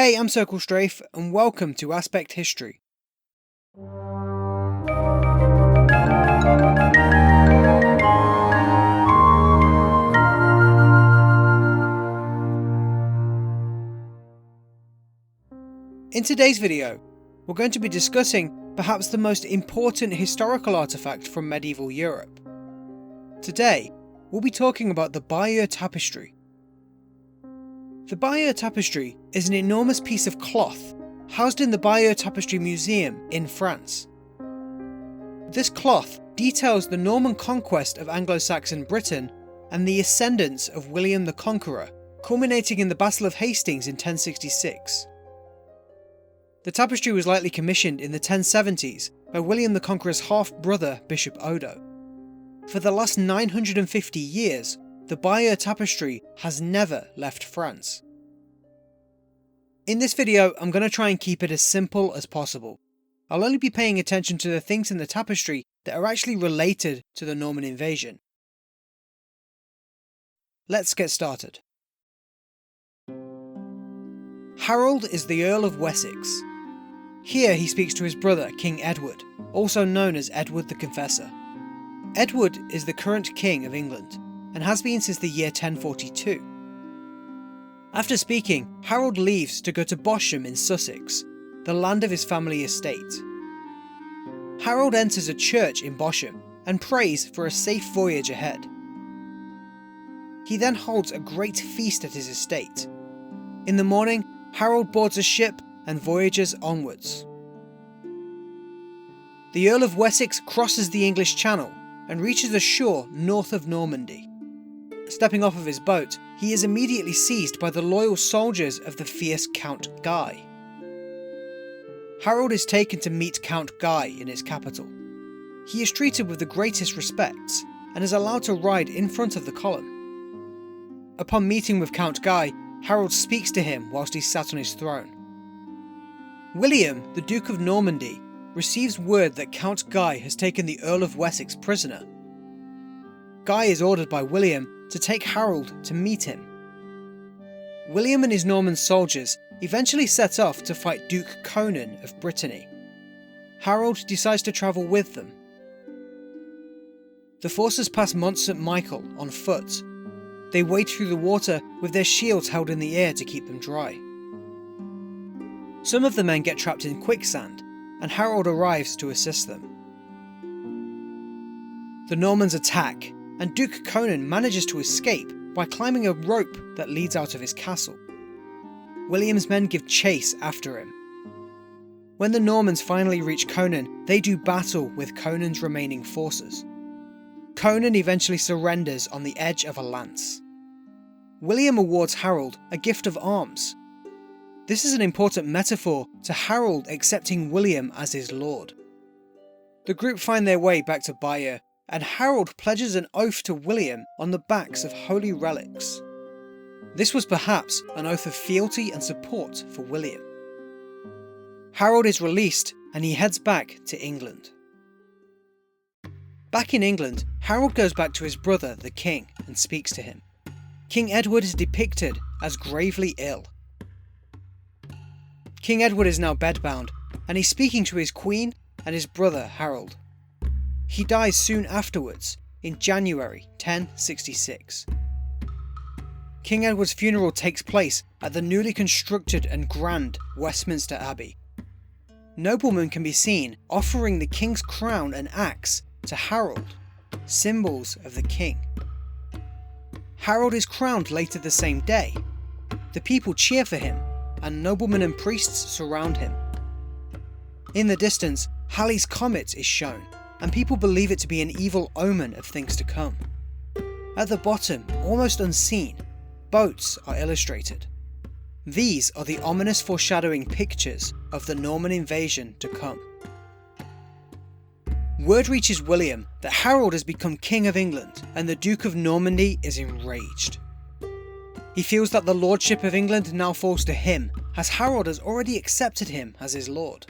Hey, I'm Circlestrafe, and welcome to Aspect History. In today's video, we're going to be discussing perhaps the most important historical artifact from medieval Europe. Today, we'll be talking about the Bayeux Tapestry. The Bayeux Tapestry is an enormous piece of cloth housed in the Bayeux Tapestry Museum in France. This cloth details the Norman conquest of Anglo-Saxon Britain and the ascendance of William the Conqueror, culminating in the Battle of Hastings in 1066. The tapestry was likely commissioned in the 1070s by William the Conqueror's half-brother Bishop Odo. For the last 950 years, the Bayeux Tapestry has never left France. In this video, I'm going to try and keep it as simple as possible. I'll only be paying attention to the things in the tapestry that are actually related to the Norman invasion. Let's get started. Harold is the Earl of Wessex. Here he speaks to his brother, King Edward, also known as Edward the Confessor. Edward is the current King of England, and has been since the year 1042. After speaking, Harold leaves to go to Bosham in Sussex, the land of his family estate. Harold enters a church in Bosham and prays for a safe voyage ahead. He then holds a great feast at his estate. In the morning, Harold boards a ship and voyages onwards. The Earl of Wessex crosses the English Channel and reaches a shore north of Normandy. Stepping off of his boat, he is immediately seized by the loyal soldiers of the fierce Count Guy. Harold is taken to meet Count Guy in his capital. He is treated with the greatest respect and is allowed to ride in front of the column. Upon meeting with Count Guy, Harold speaks to him whilst he sat on his throne. William, the Duke of Normandy, receives word that Count Guy has taken the Earl of Wessex prisoner. Guy is ordered by William to take Harold to meet him. William and his Norman soldiers eventually set off to fight Duke Conan of Brittany. Harold decides to travel with them. The forces pass Mont St. Michael on foot. They wade through the water with their shields held in the air to keep them dry. Some of the men get trapped in quicksand, and Harold arrives to assist them. The Normans attack, and Duke Conan manages to escape by climbing a rope that leads out of his castle. William's men give chase after him. When the Normans finally reach Conan, they do battle with Conan's remaining forces. Conan eventually surrenders on the edge of a lance. William awards Harold a gift of arms. This is an important metaphor to Harold accepting William as his lord. The group find their way back to Bayeux, and Harold pledges an oath to William on the backs of holy relics. This was perhaps an oath of fealty and support for William. Harold is released and he heads back to England. Back in England, Harold goes back to his brother, the king, and speaks to him. King Edward is depicted as gravely ill. King Edward is now bedbound, and he's speaking to his queen and his brother Harold. He dies soon afterwards, in January 1066. King Edward's funeral takes place at the newly constructed and grand Westminster Abbey. Noblemen can be seen offering the king's crown and axe to Harold, symbols of the king. Harold is crowned later the same day. The people cheer for him, and noblemen and priests surround him. In the distance, Halley's Comet is shown, and people believe it to be an evil omen of things to come. At the bottom, almost unseen, boats are illustrated. These are the ominous foreshadowing pictures of the Norman invasion to come. Word reaches William that Harold has become King of England, and the Duke of Normandy is enraged. He feels that the lordship of England now falls to him, as Harold has already accepted him as his lord.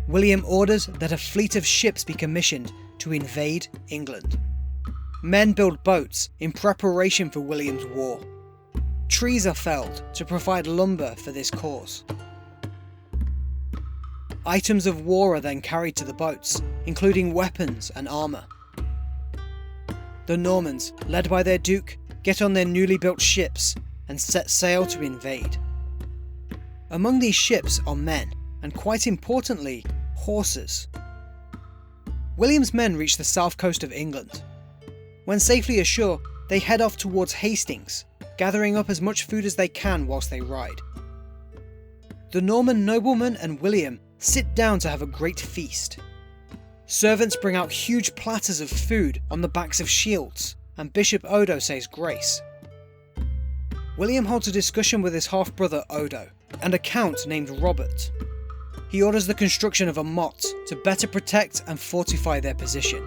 William orders that a fleet of ships be commissioned to invade England. Men build boats in preparation for William's war. trees are felled to provide lumber for this cause. Items of war are then carried to the boats, including weapons and armour. The Normans, led by their duke, get on their newly built ships and set sail to invade. Among these ships are men, and quite importantly, horses. William's men reach the south coast of England. When safely ashore, they head off towards Hastings, gathering up as much food as they can whilst they ride. The Norman nobleman and William sit down to have a great feast. Servants bring out huge platters of food on the backs of shields, and Bishop Odo says grace. William holds a discussion with his half-brother Odo, and a count named Robert. He orders the construction of a motte to better protect and fortify their position.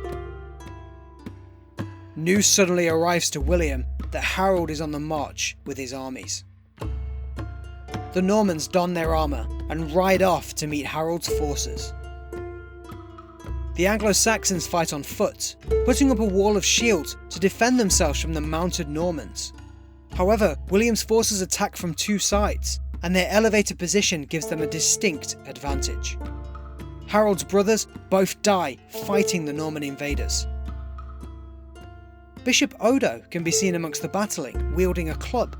News suddenly arrives to William that Harold is on the march with his armies. The Normans don their armour and ride off to meet Harold's forces. The Anglo-Saxons fight on foot, putting up a wall of shields to defend themselves from the mounted Normans. However, William's forces attack from two sides, and their elevated position gives them a distinct advantage. Harold's brothers both die fighting the Norman invaders. Bishop Odo can be seen amongst the battling, wielding a club.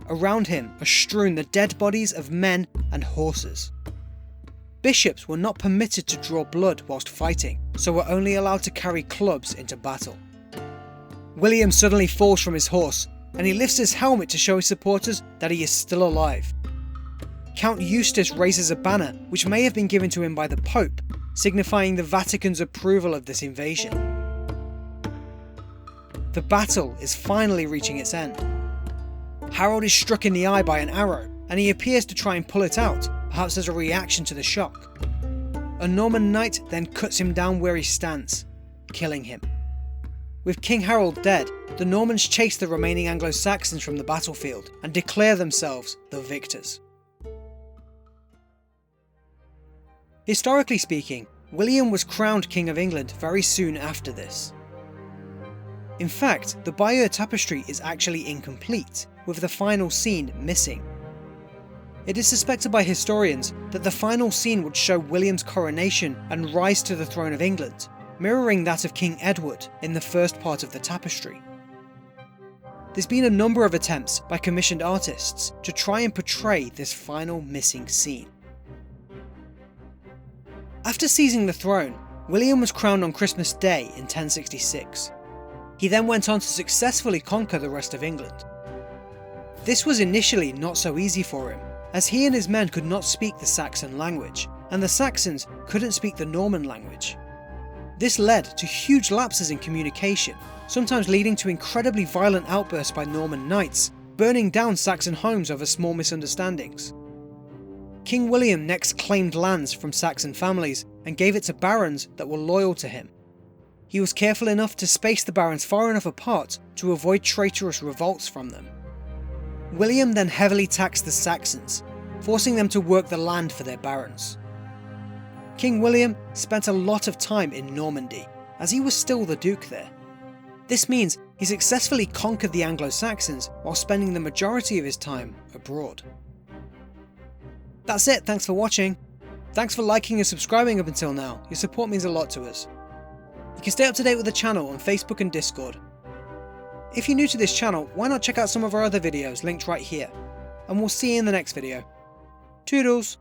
Around him are strewn the dead bodies of men and horses. Bishops were not permitted to draw blood whilst fighting, so were only allowed to carry clubs into battle. William suddenly falls from his horse, and he lifts his helmet to show his supporters that he is still alive. Count Eustace raises a banner which may have been given to him by the Pope, signifying the Vatican's approval of this invasion. The battle is finally reaching its end. Harold is struck in the eye by an arrow, and he appears to try and pull it out, perhaps as a reaction to the shock. A Norman knight then cuts him down where he stands, killing him. With King Harold dead, the Normans chase the remaining Anglo-Saxons from the battlefield and declare themselves the victors. Historically speaking, William was crowned King of England very soon after this. In fact, the Bayeux Tapestry is actually incomplete, with the final scene missing. It is suspected by historians that the final scene would show William's coronation and rise to the throne of England, mirroring that of King Edward in the first part of the tapestry. There's been a number of attempts by commissioned artists to try and portray this final missing scene. After seizing the throne, William was crowned on Christmas Day in 1066. He then went on to successfully conquer the rest of England. This was initially not so easy for him, as he and his men could not speak the Saxon language, and the Saxons couldn't speak the Norman language. This led to huge lapses in communication, sometimes leading to incredibly violent outbursts by Norman knights, burning down Saxon homes over small misunderstandings. King William next claimed lands from Saxon families and gave it to barons that were loyal to him. He was careful enough to space the barons far enough apart to avoid traitorous revolts from them. William then heavily taxed the Saxons, forcing them to work the land for their barons. King William spent a lot of time in Normandy, as he was still the duke there. This means he successfully conquered the Anglo-Saxons while spending the majority of his time abroad. That's it, thanks for watching. Thanks for liking and subscribing up until now, your support means a lot to us. You can stay up to date with the channel on Facebook and Discord. If you're new to this channel, why not check out some of our other videos linked right here, and we'll see you in the next video. Toodles!